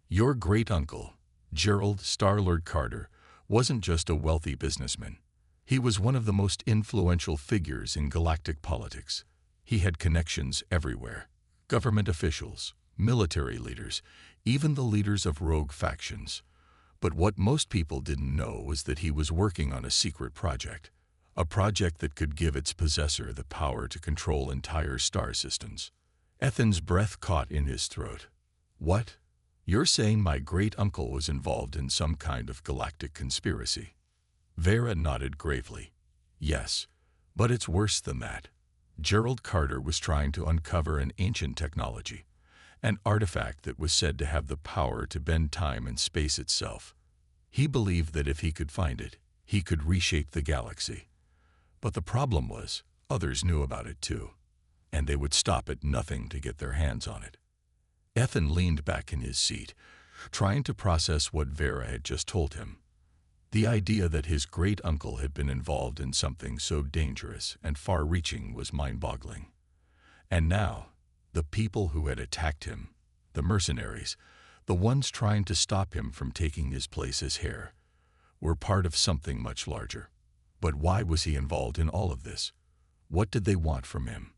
Your great-uncle, Gerald Star-Lord Carter, wasn't just a wealthy businessman. He was one of the most influential figures in galactic politics. He had connections everywhere. Government officials, military leaders, even the leaders of rogue factions. But what most people didn't know was that he was working on a secret project. A project that could give its possessor the power to control entire star systems. Ethan's breath caught in his throat. What? You're saying my great-uncle was involved in some kind of galactic conspiracy? Vera nodded gravely. Yes, but it's worse than that. Gerald Carter was trying to uncover an ancient technology, an artifact that was said to have the power to bend time and space itself. He believed that if he could find it, he could reshape the galaxy. But the problem was, others knew about it too, and they would stop at nothing to get their hands on it. Ethan leaned back in his seat, trying to process what Vera had just told him. The idea that his great-uncle had been involved in something so dangerous and far-reaching was mind-boggling. And now, the people who had attacked him, the mercenaries, the ones trying to stop him from taking his place as heir, were part of something much larger. But why was he involved in all of this? What did they want from him?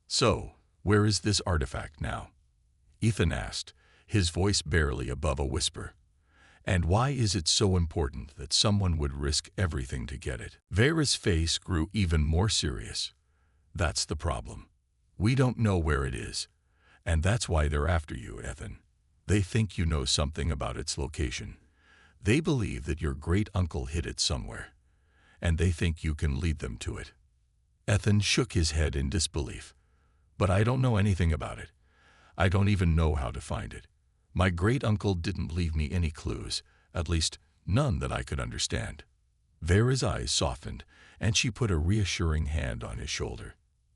So, where is this artifact now? Ethan asked, his voice barely above a whisper. And why is it so important that someone would risk everything to get it? Vera's face grew even more serious. That's the problem. We don't know where it is. And that's why they're after you, Ethan. They think you know something about its location. They believe that your great-uncle hid it somewhere. And they think you can lead them to it. Ethan shook his head in disbelief. But I don't know anything about it. I don't even know how to find it. My great-uncle didn't leave me any clues, at least none that I could understand. Vera's eyes softened, and she put a reassuring hand on his shoulder.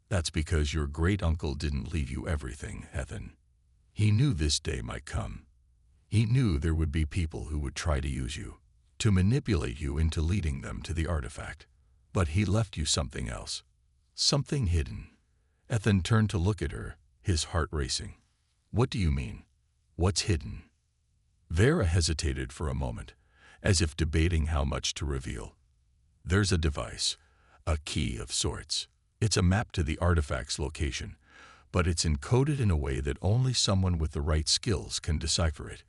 That's because your great-uncle didn't leave you everything, Ethan. He knew this day might come. He knew there would be people who would try to use you, to manipulate you into leading them to the artifact. But he left you something else. Something hidden. Ethan turned to look at her, his heart racing. What do you mean? What's hidden? Vera hesitated for a moment, as if debating how much to reveal. There's a device, a key of sorts. It's a map to the artifact's location, but it's encoded in a way that only someone with the right skills can decipher it.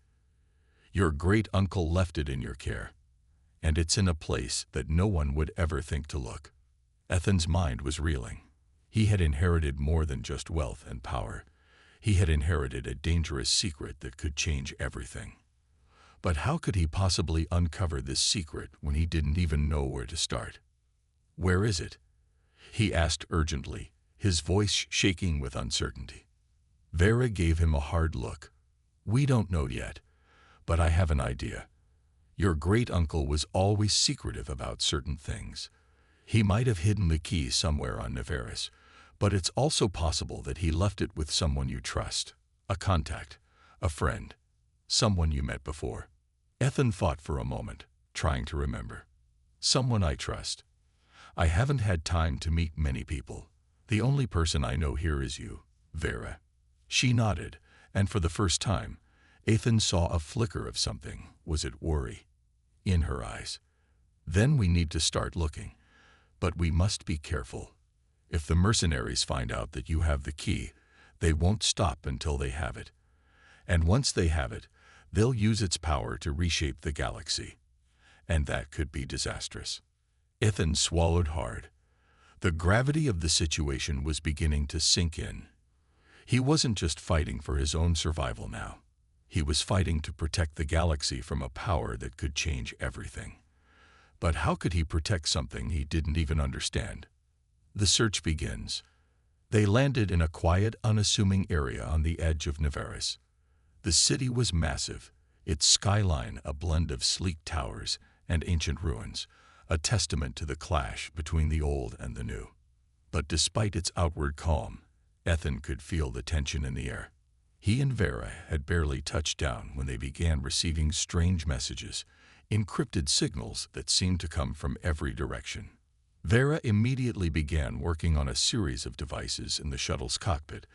Your great-uncle left it in your care, and it's in a place that no one would ever think to look. Ethan's mind was reeling. He had inherited more than just wealth and power. He had inherited a dangerous secret that could change everything. But how could he possibly uncover this secret when he didn't even know where to start? Where is it? He asked urgently, his voice shaking with uncertainty. Vera gave him a hard look. We don't know yet, but I have an idea. Your great-uncle was always secretive about certain things. He might have hidden the key somewhere on Nevaris, but it's also possible that he left it with someone you trust, a contact, a friend, someone you met before. Ethan thought for a moment, trying to remember. Someone I trust. I haven't had time to meet many people. The only person I know here is you, Vera. She nodded, and for the first time, Ethan saw a flicker of something. Was it worry? In her eyes. Then we need to start looking. But we must be careful. If the mercenaries find out that you have the key, they won't stop until they have it. And once they have it, they'll use its power to reshape the galaxy. And that could be disastrous. Ethan swallowed hard. The gravity of the situation was beginning to sink in. He wasn't just fighting for his own survival now. He was fighting to protect the galaxy from a power that could change everything. But how could he protect something he didn't even understand? The search begins. They landed in a quiet, unassuming area on the edge of Nevaris. The city was massive, its skyline a blend of sleek towers and ancient ruins, a testament to the clash between the old and the new. But despite its outward calm, Ethan could feel the tension in the air. He and Vera had barely touched down when they began receiving strange messages, encrypted signals that seemed to come from every direction. Vera immediately began working on a series of devices in the shuttle's cockpit,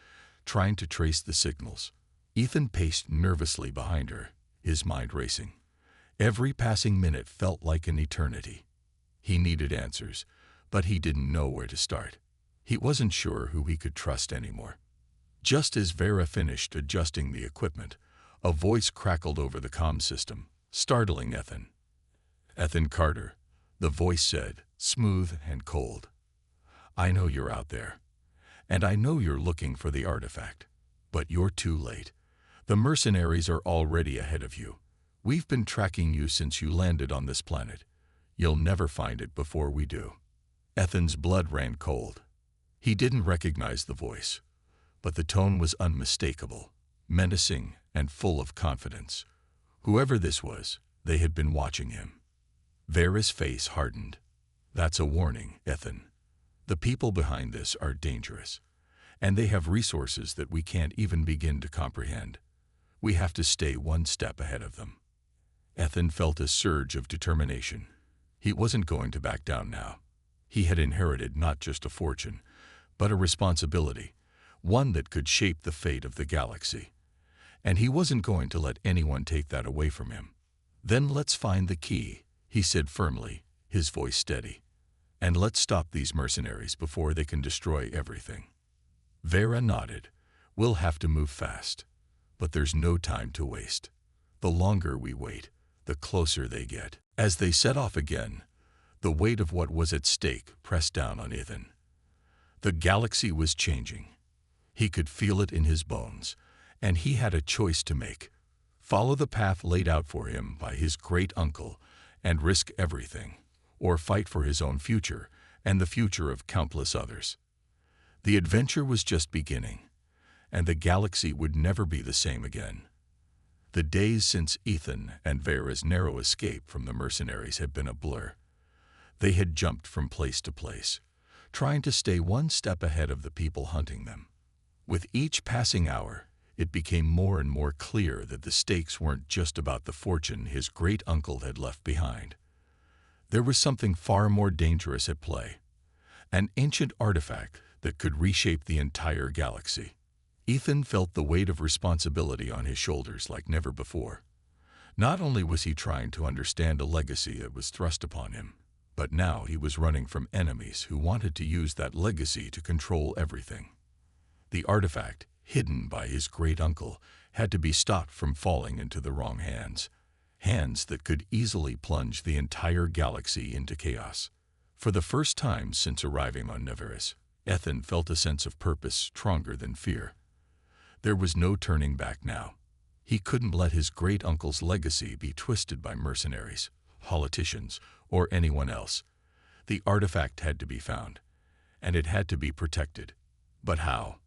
trying to trace the signals. Ethan paced nervously behind her, his mind racing. Every passing minute felt like an eternity. He needed answers, but he didn't know where to start. He wasn't sure who he could trust anymore. Just as Vera finished adjusting the equipment, a voice crackled over the comm system, startling Ethan. "Ethan Carter," the voice said, smooth and cold. "I know you're out there, and I know you're looking for the artifact, but you're too late. The mercenaries are already ahead of you. We've been tracking you since you landed on this planet. You'll never find it before we do." Ethan's blood ran cold. He didn't recognize the voice, but the tone was unmistakable, menacing and full of confidence. Whoever this was, they had been watching him. Vera's face hardened. "That's a warning, Ethan. The people behind this are dangerous, and they have resources that we can't even begin to comprehend. We have to stay one step ahead of them." Ethan felt a surge of determination. He wasn't going to back down now. He had inherited not just a fortune, but a responsibility, one that could shape the fate of the galaxy. And he wasn't going to let anyone take that away from him. "Then let's find the key," he said firmly, his voice steady. "And let's stop these mercenaries before they can destroy everything." Vera nodded. "We'll have to move fast. But there's no time to waste. The longer we wait, the closer they get." As they set off again, the weight of what was at stake pressed down on Ethan. The galaxy was changing. He could feel it in his bones, and he had a choice to make: follow the path laid out for him by his great-uncle and risk everything, or fight for his own future and the future of countless others. The adventure was just beginning, and the galaxy would never be the same again. The days since Ethan and Vera's narrow escape from the mercenaries had been a blur. They had jumped from place to place, trying to stay one step ahead of the people hunting them. With each passing hour, it became more and more clear that the stakes weren't just about the fortune his great-uncle had left behind. There was something far more dangerous at play, an ancient artifact that could reshape the entire galaxy. Ethan felt the weight of responsibility on his shoulders like never before. Not only was he trying to understand a legacy that was thrust upon him, but now he was running from enemies who wanted to use that legacy to control everything. The artifact, hidden by his great-uncle, had to be stopped from falling into the wrong hands, hands that could easily plunge the entire galaxy into chaos. For the first time since arriving on Neveris, Ethan felt a sense of purpose stronger than fear. There was no turning back now. He couldn't let his great-uncle's legacy be twisted by mercenaries, politicians, or anyone else. The artifact had to be found, and it had to be protected. But how?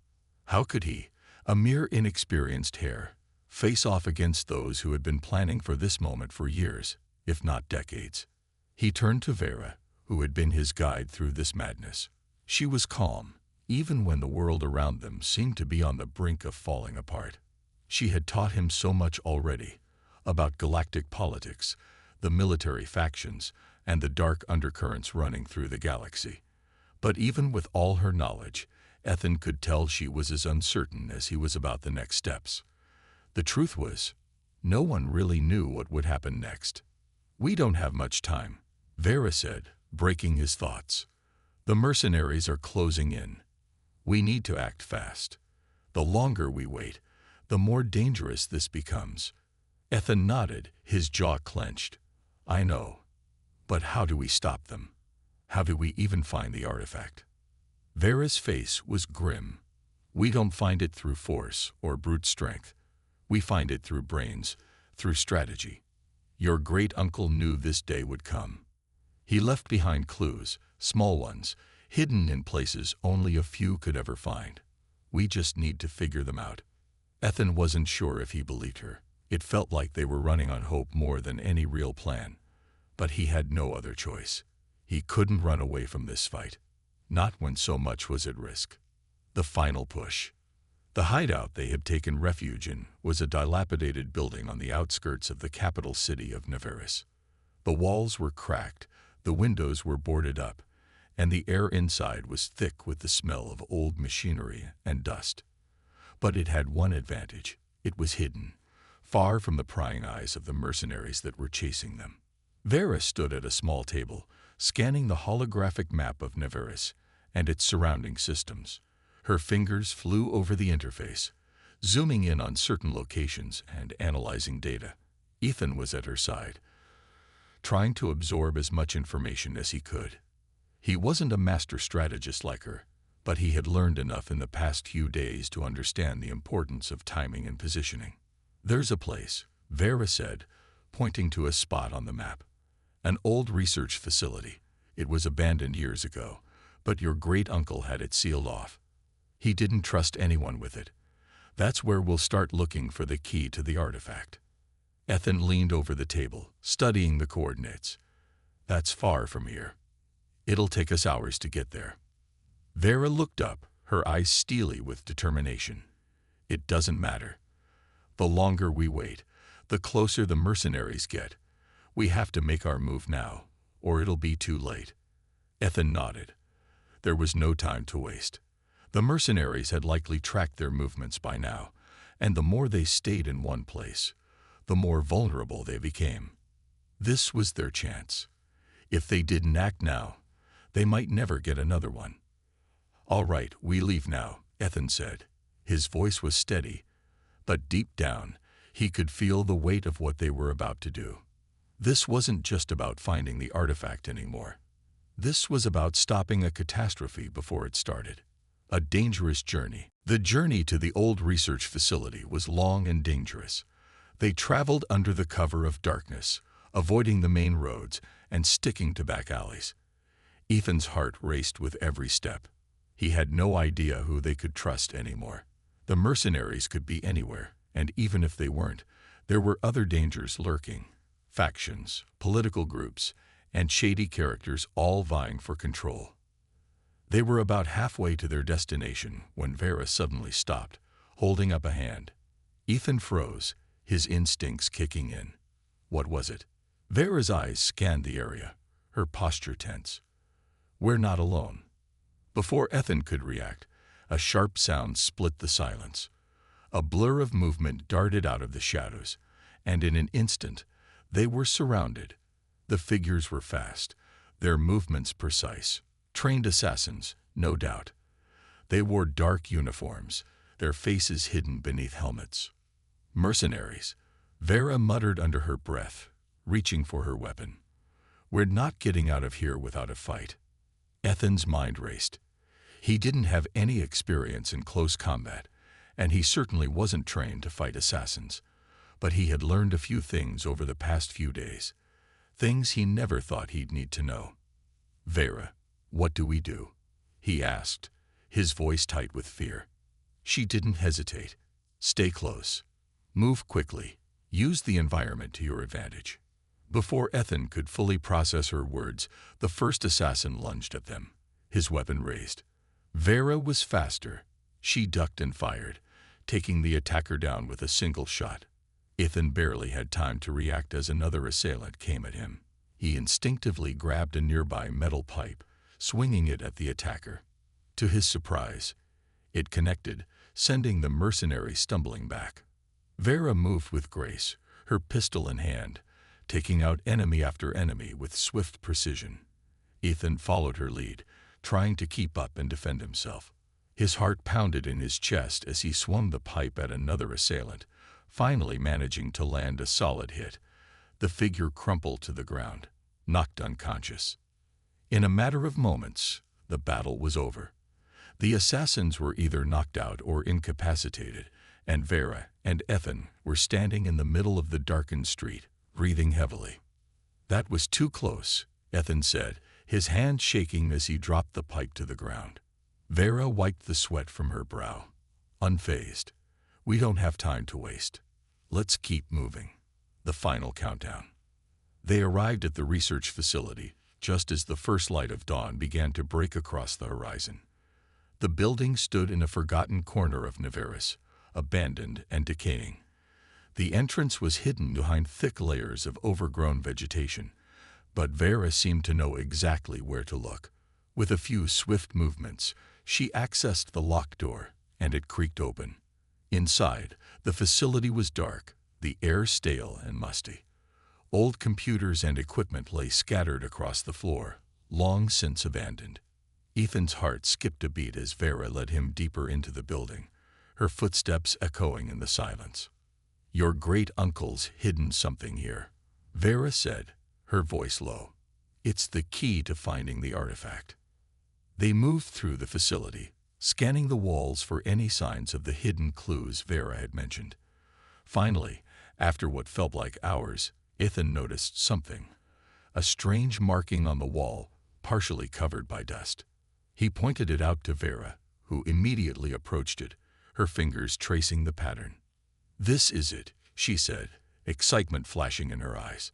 How could he, a mere inexperienced hare, face off against those who had been planning for this moment for years, if not decades? He turned to Vera, who had been his guide through this madness. She was calm, even when the world around them seemed to be on the brink of falling apart. She had taught him so much already, about galactic politics, the military factions, and the dark undercurrents running through the galaxy. But even with all her knowledge, Ethan could tell she was as uncertain as he was about the next steps. The truth was, no one really knew what would happen next. "We don't have much time," Vera said, breaking his thoughts. "The mercenaries are closing in. We need to act fast. The longer we wait, the more dangerous this becomes." Ethan nodded, his jaw clenched. "I know. But how do we stop them? How do we even find the artifact?" Vera's face was grim. "We don't find it through force or brute strength. We find it through brains, through strategy. Your great-uncle knew this day would come. He left behind clues, small ones, hidden in places only a few could ever find. We just need to figure them out." Ethan wasn't sure if he believed her. It felt like they were running on hope more than any real plan. But he had no other choice. He couldn't run away from this fight. Not when so much was at risk. The final push. The hideout they had taken refuge in was a dilapidated building on the outskirts of the capital city of Neveris. The walls were cracked, the windows were boarded up, and the air inside was thick with the smell of old machinery and dust. But it had one advantage. It was hidden, far from the prying eyes of the mercenaries that were chasing them. Vera stood at a small table, scanning the holographic map of Neveris and its surrounding systems. Her fingers flew over the interface, zooming in on certain locations and analyzing data. Ethan was at her side, trying to absorb as much information as he could. He wasn't a master strategist like her, but he had learned enough in the past few days to understand the importance of timing and positioning. "There's a place," Vera said, pointing to a spot on the map. "An old research facility. It was abandoned years ago, but your great-uncle had it sealed off. He didn't trust anyone with it. That's where we'll start looking for the key to the artifact." Ethan leaned over the table, studying the coordinates. "That's far from here. It'll take us hours to get there." Vera looked up, her eyes steely with determination. "It doesn't matter. The longer we wait, the closer the mercenaries get. We have to make our move now, or it'll be too late." Ethan nodded. There was no time to waste. The mercenaries had likely tracked their movements by now, and the more they stayed in one place, the more vulnerable they became. This was their chance. If they didn't act now, they might never get another one. "All right, we leave now," Ethan said. His voice was steady, but deep down, he could feel the weight of what they were about to do. This wasn't just about finding the artifact anymore. This was about stopping a catastrophe before it started. A dangerous journey. The journey to the old research facility was long and dangerous. They traveled under the cover of darkness, avoiding the main roads and sticking to back alleys. Ethan's heart raced with every step. He had no idea who they could trust anymore. The mercenaries could be anywhere, and even if they weren't, there were other dangers lurking. Factions, political groups, and shady characters all vying for control. They were about halfway to their destination when Vera suddenly stopped, holding up a hand. Ethan froze, his instincts kicking in. What was it? Vera's eyes scanned the area, her posture tense. "We're not alone." Before Ethan could react, a sharp sound split the silence. A blur of movement darted out of the shadows, and in an instant, they were surrounded. The figures were fast, their movements precise. Trained assassins, no doubt. They wore dark uniforms, their faces hidden beneath helmets. "Mercenaries," Vera muttered under her breath, reaching for her weapon. "We're not getting out of here without a fight." Ethan's mind raced. He didn't have any experience in close combat, and he certainly wasn't trained to fight assassins. But he had learned a few things over the past few days, things he never thought he'd need to know. "Vera, what do we do?" he asked, his voice tight with fear. She didn't hesitate. "Stay close. Move quickly. Use the environment to your advantage." Before Ethan could fully process her words, the first assassin lunged at them, his weapon raised. Vera was faster. She ducked and fired, taking the attacker down with a single shot. Ethan barely had time to react as another assailant came at him. He instinctively grabbed a nearby metal pipe, swinging it at the attacker. To his surprise, it connected, sending the mercenary stumbling back. Vera moved with grace, her pistol in hand, taking out enemy after enemy with swift precision. Ethan followed her lead, trying to keep up and defend himself. His heart pounded in his chest as he swung the pipe at another assailant, finally managing to land a solid hit. The figure crumpled to the ground, knocked unconscious. In a matter of moments, the battle was over. The assassins were either knocked out or incapacitated, and Vera and Ethan were standing in the middle of the darkened street, breathing heavily. "That was too close," Ethan said, his hand shaking as he dropped the pipe to the ground. Vera wiped the sweat from her brow, unfazed. "We don't have time to waste. Let's keep moving." The final countdown. They arrived at the research facility just as the first light of dawn began to break across the horizon. The building stood in a forgotten corner of Neveris, abandoned and decaying. The entrance was hidden behind thick layers of overgrown vegetation, But Vera seemed to know exactly where to look. With a few swift movements, she accessed the locked door, and it creaked open. Inside, the facility was dark, the air stale and musty. Old computers and equipment lay scattered across the floor, long since abandoned. Ethan's heart skipped a beat as Vera led him deeper into the building, her footsteps echoing in the silence. "Your great-uncle's hidden something here," Vera said, her voice low. "It's the key to finding the artifact." They moved through the facility, scanning the walls for any signs of the hidden clues Vera had mentioned. Finally, after what felt like hours, Ethan noticed something. A strange marking on the wall, partially covered by dust. He pointed it out to Vera, who immediately approached it, her fingers tracing the pattern. "This is it," she said, excitement flashing in her eyes.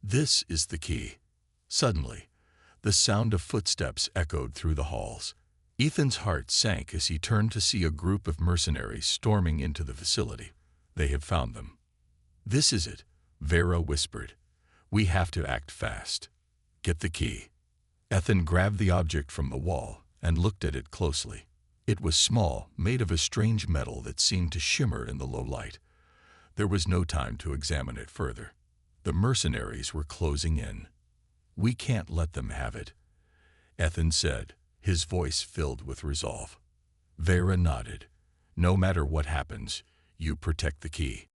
"This is the key." Suddenly, the sound of footsteps echoed through the halls. Ethan's heart sank as he turned to see a group of mercenaries storming into the facility. They had found them. "This is it," Vera whispered. "We have to act fast. Get the key." Ethan grabbed the object from the wall and looked at it closely. It was small, made of a strange metal that seemed to shimmer in the low light. There was no time to examine it further. The mercenaries were closing in. "We can't let them have it," Ethan said, his voice filled with resolve. Vera nodded. "No matter what happens, you protect the key."